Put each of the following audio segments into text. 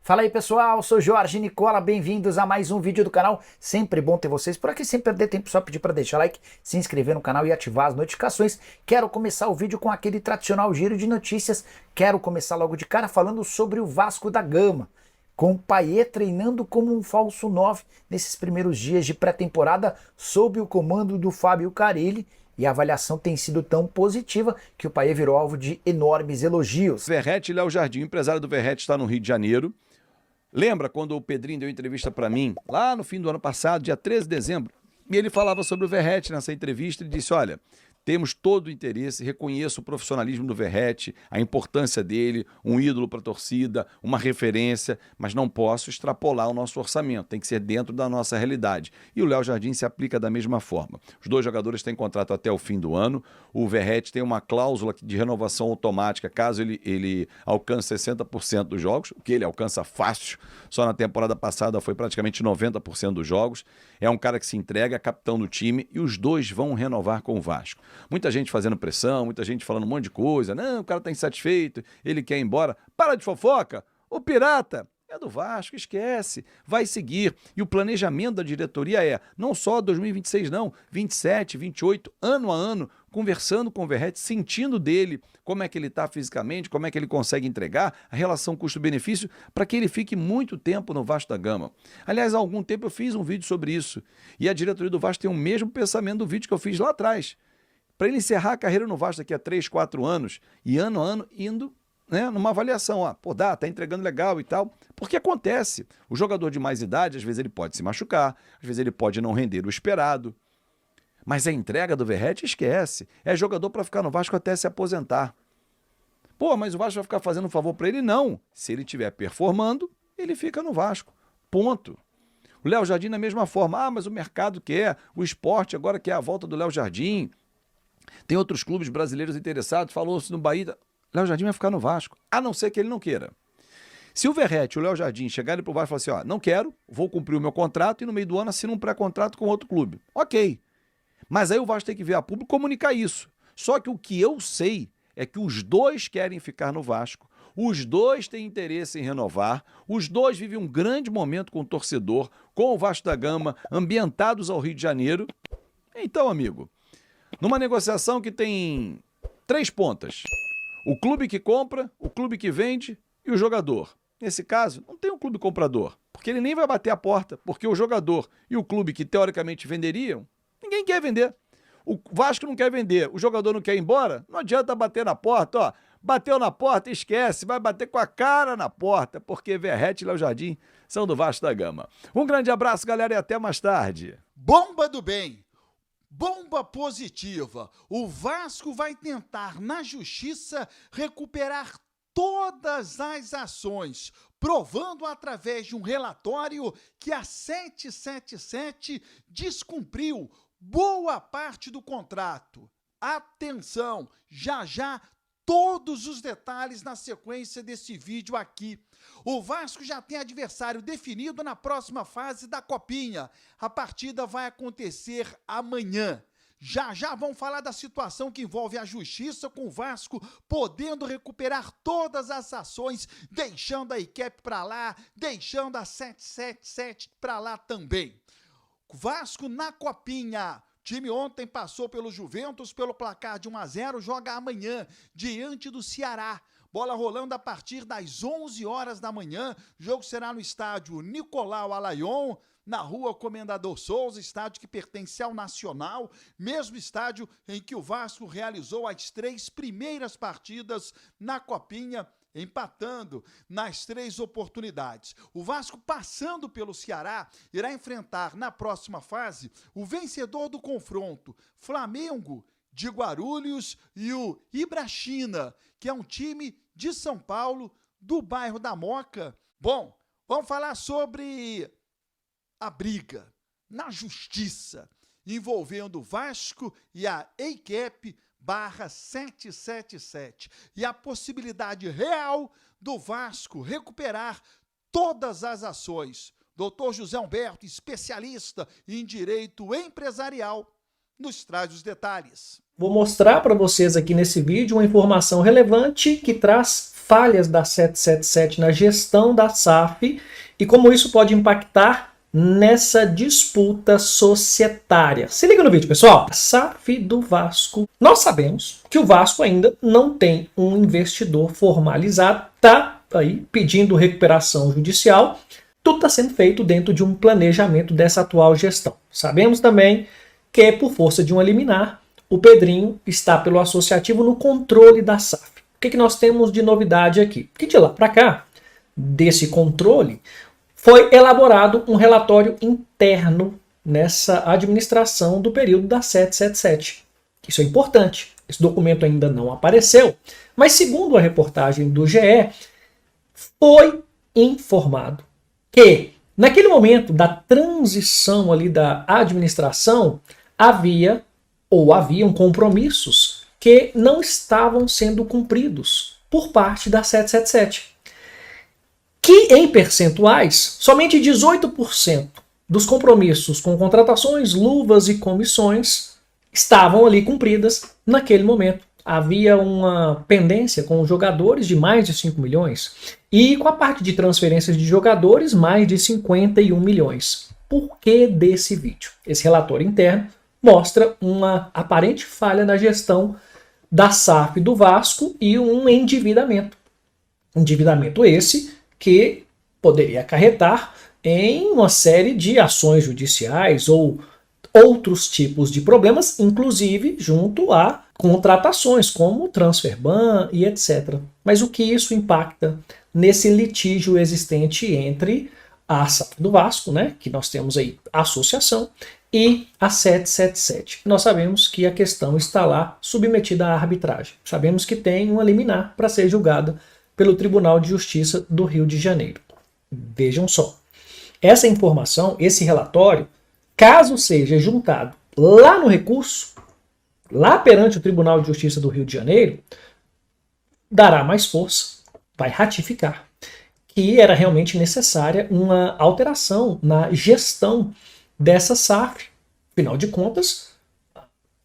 Fala aí pessoal, sou Jorge Nicola, bem-vindos a mais um vídeo do canal. Sempre bom ter vocês por aqui, sem perder tempo, só pedir para deixar like, se inscrever no canal e ativar as notificações. Quero começar o vídeo com aquele tradicional giro de notícias. Quero começar logo de cara falando sobre o Vasco da Gama, com o Payet treinando como um falso 9 nesses primeiros dias de pré-temporada sob o comando do Fábio Carille. E a avaliação tem sido tão positiva que o Payet virou alvo de enormes elogios. Verratti e Léo Jardim, o empresário do Verratti está no Rio de Janeiro. Lembra quando o Pedrinho deu entrevista para mim, lá no fim do ano passado, dia 13 de dezembro, e ele falava sobre o Verratti nessa entrevista e disse, olha, temos todo o interesse, reconheço o profissionalismo do Verratti, a importância dele, um ídolo para a torcida, uma referência, mas não posso extrapolar o nosso orçamento, tem que ser dentro da nossa realidade. E o Léo Jardim se aplica da mesma forma. Os dois jogadores têm contrato até o fim do ano, o Verratti tem uma cláusula de renovação automática, caso ele alcance 60% dos jogos, o que ele alcança fácil, só na temporada passada foi praticamente 90% dos jogos. É um cara que se entrega, é capitão do time, e os dois vão renovar com o Vasco. Muita gente fazendo pressão, muita gente falando um monte de coisa. Não, o cara tá insatisfeito, ele quer ir embora. Para de fofoca! O Pirata é do Vasco, esquece. Vai seguir. E o planejamento da diretoria é não só 2026 não, 27, 28, ano a ano, conversando com o Verratti, sentindo dele como é que ele está fisicamente, como é que ele consegue entregar, a relação custo-benefício, para que ele fique muito tempo no Vasco da Gama. Aliás, há algum tempo eu fiz um vídeo sobre isso. E a diretoria do Vasco tem o mesmo pensamento do vídeo que eu fiz lá atrás. Para ele encerrar a carreira no Vasco daqui a 3, 4 anos, e ano a ano indo, né, numa avaliação, ó, pô, tá entregando legal e tal, porque acontece, o jogador de mais idade, às vezes ele pode se machucar, às vezes ele pode não render o esperado, mas a entrega do Verratti, esquece, é jogador para ficar no Vasco até se aposentar. Pô, mas o Vasco vai ficar fazendo um favor para ele? Não, se ele estiver performando, ele fica no Vasco, ponto. O Léo Jardim da mesma forma, mas o mercado quer, o esporte agora quer a volta do Léo Jardim. Tem outros clubes brasileiros interessados, falou-se no Bahia, Léo Jardim vai ficar no Vasco, a não ser que ele não queira. Se o Verratti e o Léo Jardim chegarem para o Vasco e falar assim, ó, não quero, vou cumprir o meu contrato e no meio do ano assino um pré-contrato com outro clube. Ok, mas aí o Vasco tem que ver a público comunicar isso. Só que o que eu sei é que os dois querem ficar no Vasco, os dois têm interesse em renovar, os dois vivem um grande momento com o torcedor, com o Vasco da Gama, ambientados ao Rio de Janeiro. Então, amigo, numa negociação que tem 3 pontas, o clube que compra, o clube que vende e o jogador. Nesse caso, não tem um clube comprador, porque ele nem vai bater a porta, porque o jogador e o clube que teoricamente venderiam, ninguém quer vender. O Vasco não quer vender, o jogador não quer ir embora, não adianta bater na porta, ó. Bateu na porta, esquece, vai bater com a cara na porta, porque Verratti e Léo Jardim são do Vasco da Gama. Um grande abraço, galera, e até mais tarde. Bomba do bem! Bomba positiva. O Vasco vai tentar, na justiça, recuperar todas as ações, provando através de um relatório que a 777 descumpriu boa parte do contrato. Atenção, já todos os detalhes na sequência desse vídeo aqui. O Vasco já tem adversário definido na próxima fase da Copinha. A partida vai acontecer amanhã. Já vamos falar da situação que envolve a justiça com o Vasco podendo recuperar todas as ações, deixando a ICAP para lá, deixando a 777 para lá também. Vasco na Copinha. Time ontem passou pelo Juventus pelo placar de 1-0, joga amanhã diante do Ceará. Bola rolando a partir das 11 horas da manhã. O jogo será no estádio Nicolau Alayon, na rua Comendador Souza, estádio que pertence ao Nacional, mesmo estádio em que o Vasco realizou as 3 primeiras partidas na Copinha, empatando nas 3 oportunidades. O Vasco, passando pelo Ceará, irá enfrentar na próxima fase o vencedor do confronto, Flamengo de Guarulhos e o Ibrachina, que é um time de São Paulo, do bairro da Moca. Bom, vamos falar sobre a briga na justiça envolvendo o Vasco e a EICAP /777 e a possibilidade real do Vasco recuperar todas as ações. Dr. José Humberto, especialista em direito empresarial, nos traz os detalhes. Vou mostrar para vocês aqui nesse vídeo uma informação relevante que traz falhas da 777 na gestão da SAF e como isso pode impactar nessa disputa societária. Se liga no vídeo, pessoal. A SAF do Vasco. Nós sabemos que o Vasco ainda não tem um investidor formalizado, tá aí pedindo recuperação judicial. Tudo está sendo feito dentro de um planejamento dessa atual gestão. Sabemos também que, por força de uma liminar, o Pedrinho está pelo associativo no controle da SAF. O que nós temos de novidade aqui? Que de lá para cá, desse controle, foi elaborado um relatório interno nessa administração do período da 777. Isso é importante. Esse documento ainda não apareceu, mas segundo a reportagem do GE, foi informado que naquele momento da transição ali da administração, haviam compromissos que não estavam sendo cumpridos por parte da 777. Que em percentuais, somente 18% dos compromissos com contratações, luvas e comissões estavam ali cumpridas naquele momento. Havia uma pendência com os jogadores de mais de 5 milhões e com a parte de transferências de jogadores mais de 51 milhões. Por que desse vídeo? Esse relatório interno mostra uma aparente falha na gestão da SAF do Vasco e um endividamento. Endividamento esse que poderia acarretar em uma série de ações judiciais ou outros tipos de problemas, inclusive junto a contratações como transfer ban e etc. Mas o que isso impacta nesse litígio existente entre a SAF do Vasco, né, que nós temos aí a associação, e a 777. Nós sabemos que a questão está lá submetida à arbitragem. Sabemos que tem uma liminar para ser julgada pelo Tribunal de Justiça do Rio de Janeiro. Vejam só. Essa informação, esse relatório, caso seja juntado lá no recurso, lá perante o Tribunal de Justiça do Rio de Janeiro, dará mais força, vai ratificar que era realmente necessária uma alteração na gestão dessa SAF. Afinal de contas,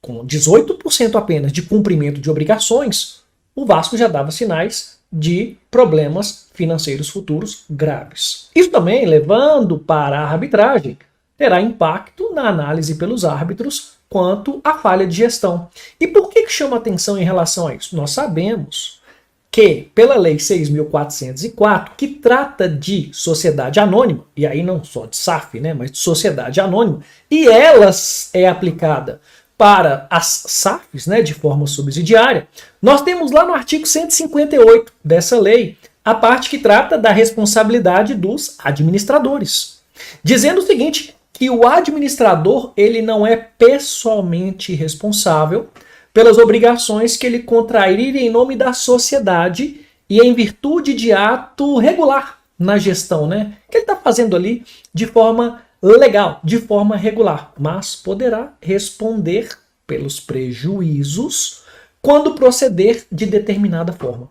com 18% apenas de cumprimento de obrigações, o Vasco já dava sinais de problemas financeiros futuros graves. Isso também, levando para a arbitragem, terá impacto na análise pelos árbitros quanto à falha de gestão. E por que chama atenção em relação a isso? Nós sabemos que, pela Lei 6.404, que trata de sociedade anônima, e aí não só de SAF, né, mas de sociedade anônima, e ela é aplicada para as SAFs, né, de forma subsidiária, nós temos lá no artigo 158 dessa lei a parte que trata da responsabilidade dos administradores, dizendo o seguinte, que o administrador ele não é pessoalmente responsável pelas obrigações que ele contrairia em nome da sociedade e em virtude de ato regular na gestão, né? Que ele está fazendo ali de forma legal, de forma regular, mas poderá responder pelos prejuízos quando proceder de determinada forma.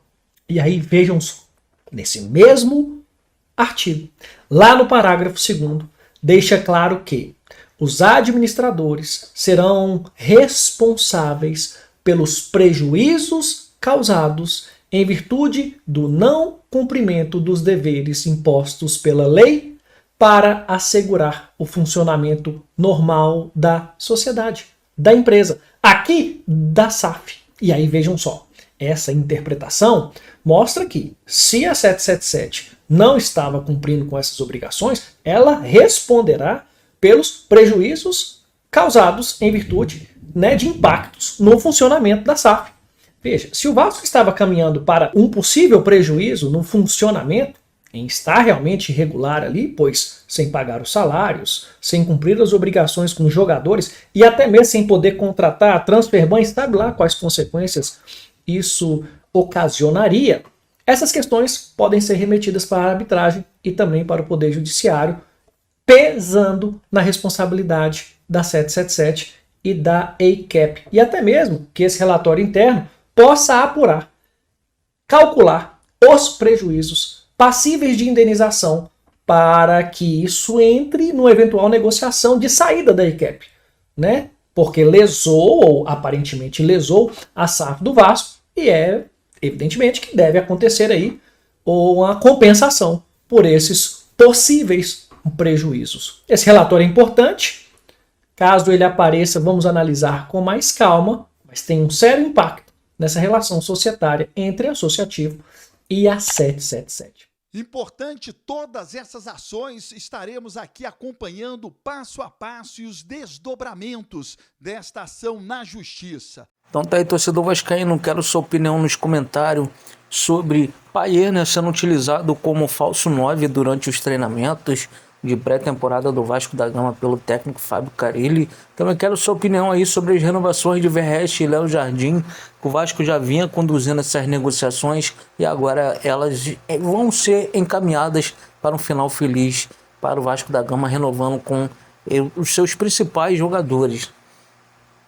E aí vejam só, nesse mesmo artigo, lá no parágrafo 2º, deixa claro que os administradores serão responsáveis pelos prejuízos causados em virtude do não cumprimento dos deveres impostos pela lei para assegurar o funcionamento normal da sociedade, da empresa, aqui da SAF. E aí vejam só, essa interpretação mostra que se a 777 não estava cumprindo com essas obrigações, ela responderá pelos prejuízos causados em virtude, né, de impactos no funcionamento da SAF. Veja, se o Vasco estava caminhando para um possível prejuízo no funcionamento, em estar realmente irregular ali, pois sem pagar os salários, sem cumprir as obrigações com os jogadores e até mesmo sem poder contratar transfer ban, sabe lá quais consequências isso ocasionaria, essas questões podem ser remetidas para a arbitragem e também para o Poder Judiciário, pesando na responsabilidade da 777 e da ACAP. E até mesmo que esse relatório interno possa apurar, calcular os prejuízos passíveis de indenização para que isso entre numa eventual negociação de saída da ACAP, né? porque lesou, ou aparentemente lesou, a SAF do Vasco, e é evidentemente que deve acontecer aí uma compensação por esses possíveis prejuízos. Esse relatório é importante, caso ele apareça, vamos analisar com mais calma, mas tem um sério impacto nessa relação societária entre a Associativo e a 777. Importante todas essas ações, estaremos aqui acompanhando passo a passo e os desdobramentos desta ação na Justiça. Então tá aí, torcedor vascaíno, quero sua opinião nos comentários sobre Payet, né, sendo utilizado como falso 9 durante os treinamentos de pré-temporada do Vasco da Gama pelo técnico Fábio Carille. Também quero sua opinião aí sobre as renovações de Verratti e Léo Jardim, que o Vasco já vinha conduzindo essas negociações e agora elas vão ser encaminhadas para um final feliz para o Vasco da Gama, renovando com os seus principais jogadores.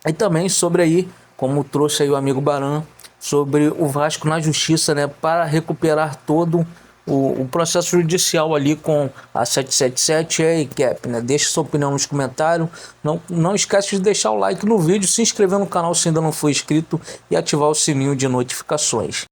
E também sobre aí, como trouxe aí o amigo Baran, sobre o Vasco na Justiça, né, para recuperar todo o processo judicial ali com a 777 e a ECAP, né? Deixe sua opinião nos comentários. Não esquece de deixar o like no vídeo, se inscrever no canal se ainda não for inscrito e ativar o sininho de notificações.